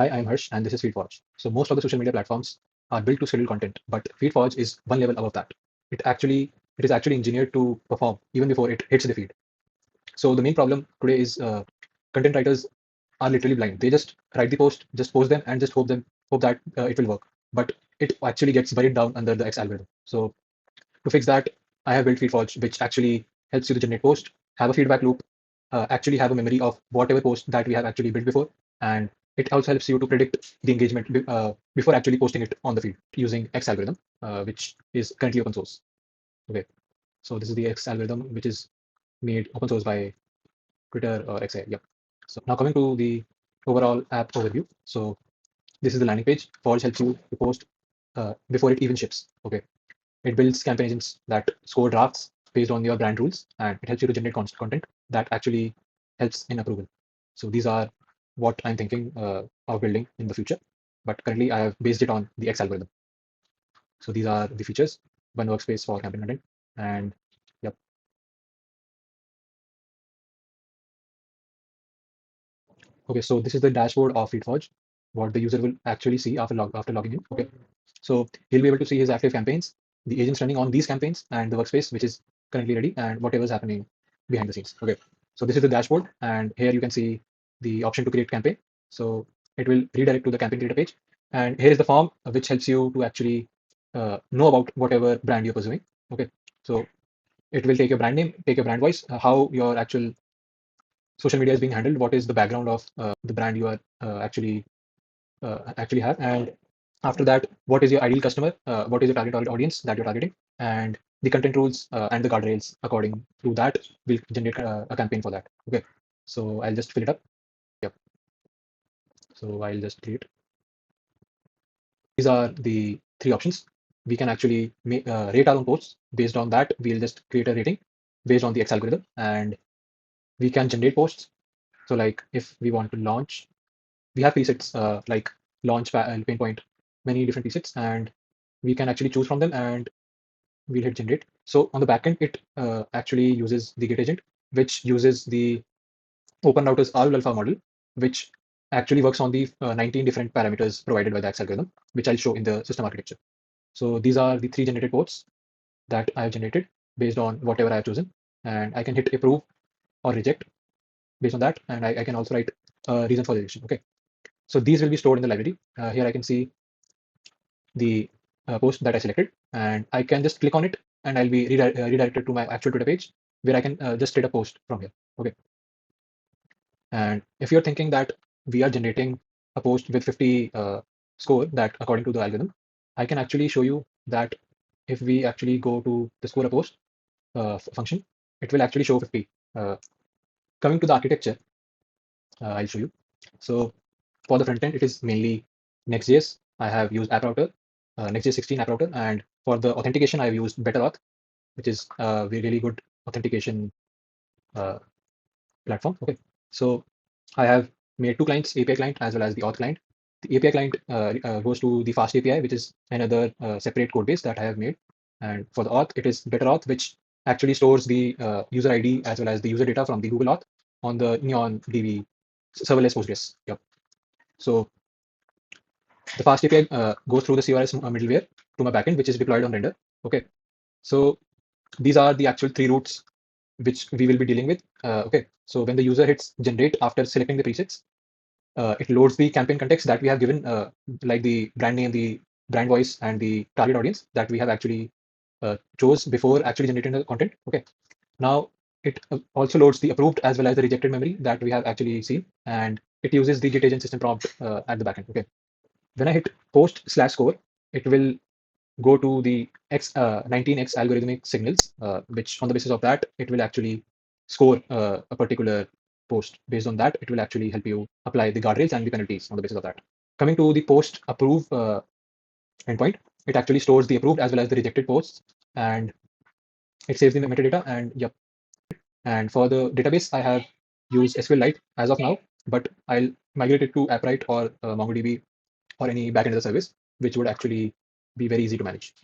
Hi, I'm Harsh, and this is FeedForge. So most of the social media platforms are built to schedule content, but FeedForge is one level above that. It is actually engineered to perform even before it hits the feed. So the main problem today is content writers are literally blind. They just write the post, just post them, and just hope that it will work. But it actually gets buried down under the X algorithm. So to fix that, I have built FeedForge, which actually helps you to generate post, have a feedback loop, actually have a memory of whatever post that we have actually built before, and it also helps you to predict the engagement before actually posting it on the feed using X algorithm, which is currently open source. Okay, so this is the X algorithm, which is made open source by Twitter or XA. Yep. So now coming to the overall app overview. So this is the landing page. Forge helps you to post before it even ships. Okay. It builds campaign agents that score drafts based on your brand rules, and it helps you to generate content that actually helps in approval. So these are what I'm thinking of building in the future. But currently, I have based it on the X algorithm. So these are the features: one workspace for campaign content, and yep. Okay, so this is the dashboard of FeedForge, what the user will actually see after logging in. Okay, so he'll be able to see his active campaigns, the agents running on these campaigns, and the workspace which is currently ready, and whatever's happening behind the scenes. Okay, so this is the dashboard, and here you can see the option to create campaign. So it will redirect to the campaign creator page, and here is the form which helps you to actually know about whatever brand you're pursuing. Okay, so it will take your brand name, take your brand voice, how your actual social media is being handled, what is the background of the brand you are actually have, and after that, what is your ideal customer, what is your target audience that you're targeting, and the content rules and the guardrails according to that will generate a campaign for that. Okay, so I'll just fill it up. Yep. So I'll just create. These are the three options. We can actually rate our own posts. Based on that, we'll just create a rating based on the X algorithm, and we can generate posts. So like if we want to launch, we have presets like launch pain point, many different presets, and we can actually choose from them, and we'll hit generate. So on the backend, it actually uses the git agent, which uses the open routers RL alpha model, which actually works on the 19 different parameters provided by the X algorithm, which I'll show in the system architecture. So these are the three generated ports that I have generated based on whatever I have chosen, and I can hit approve or reject based on that, and I can also write a reason for the rejection. Okay, so these will be stored in the library. Here I can see the post that I selected, and I can just click on it, and I'll be redirected to my actual Twitter page where I can just create a post from here. Okay, and if you're thinking that we are generating a post with 50 score that according to the algorithm, I can actually show you that if we actually go to the score a post function, it will actually show 50. Coming to the architecture, I'll show you. So for the front end, it is mainly Next.js. I have used app router, Next.js 16 app router, and for the authentication, I've used BetterAuth, which is a really good authentication uh, platform. Okay, so I have made two clients, API client as well as the auth client. The API client goes to the fast API, which is another separate code base that I have made. And for the auth, it is BetterAuth, which actually stores the user ID as well as the user data from the Google Auth on the Neon DB serverless Postgres. Yep. So the fast API goes through the CRS middleware to my backend, which is deployed on render. Okay, so these are the actual three routes which we will be dealing with. Okay, so when the user hits generate after selecting the presets, it loads the campaign context that we have given, like the brand name, the brand voice, and the target audience that we have actually chose before actually generating the content. Okay, now it also loads the approved as well as the rejected memory that we have actually seen, and it uses the git agent system prompt at the backend. Okay, when I hit post/score, it will go to the 19x algorithmic signals, which on the basis of that, it will actually score a particular post. Based on that, it will actually help you apply the guardrails and the penalties on the basis of that. Coming to the post approve endpoint, it actually stores the approved as well as the rejected posts, and it saves the metadata. And yep. And for the database, I have used SQLite as of now, but I'll migrate it to AppWrite or MongoDB or any backend as a service, which would actually be very easy to manage.